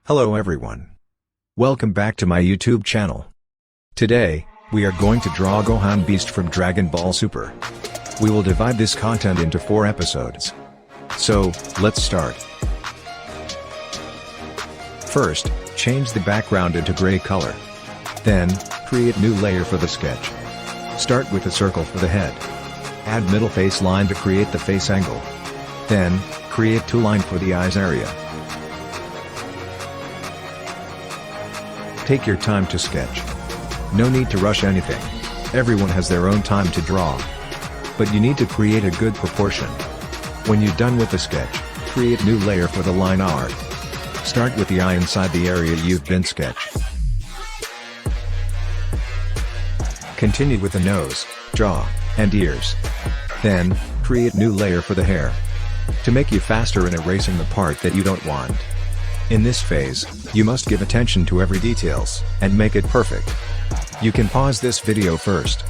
Hello everyone. Welcome back to my YouTube channel. Today, we are going to draw Gohan Beast from Dragon Ball Super. We will divide this content into 4 episodes. So, let's start. First, change the background into gray color. Then, create new layer for the sketch. Start with a circle for the head. Add middle face line to create the face angle. Then, create 2 line for the eyes area. Take your time to sketch. No need to rush anything. Everyone has their own time to draw. But you need to create a good proportion. When you're done with the sketch, create new layer for the line art. Start with the eye inside the area you've been sketched. Continue with the nose, jaw, and ears. Then, create new layer for the hair. To make you faster in erasing the part that you don't want. In this phase, you must give attention to every details, and make it perfect. You can pause this video first.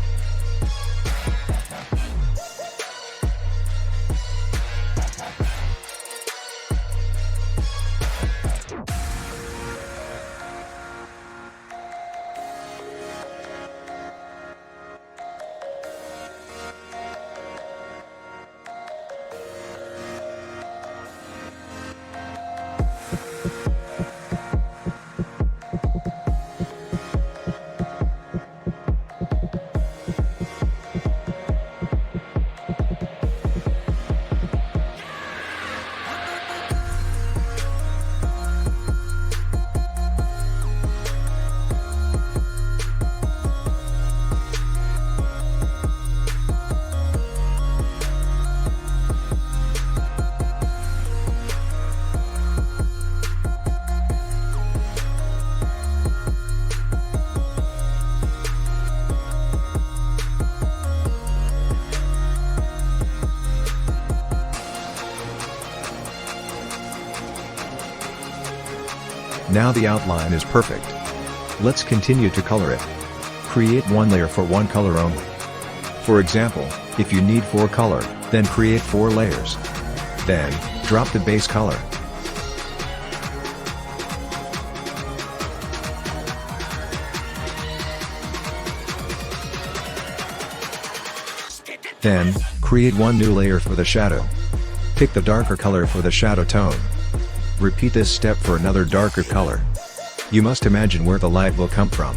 Now the outline is perfect. Let's continue to color it. Create 1 layer for 1 color only. For example, if you need 4 color, then create 4 layers. Then, drop the base color. Then, create 1 new layer for the shadow. Pick the darker color for the shadow tone. Repeat this step for another darker color. You must imagine where the light will come from,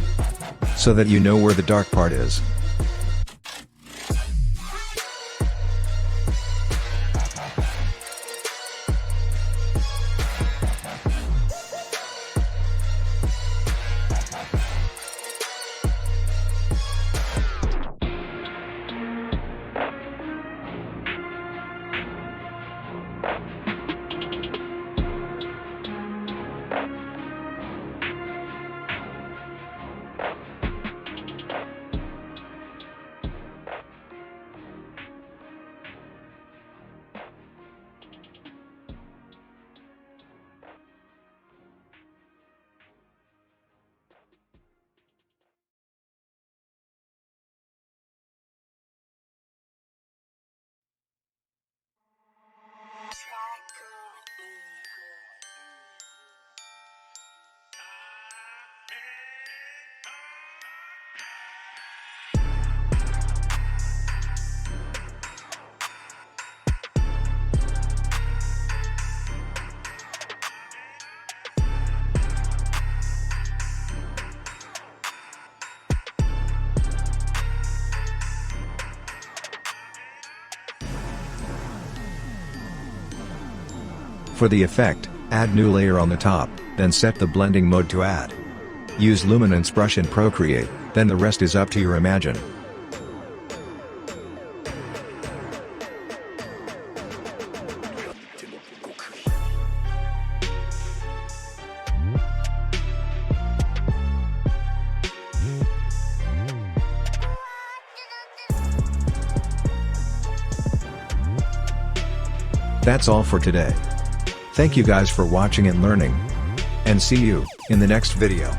so that you know where the dark part is. For the effect, add new layer on the top, then set the blending mode to add. Use luminance brush in Procreate, then the rest is up to your imagine. That's all for today. Thank you guys for watching and learning. And see you in the next video.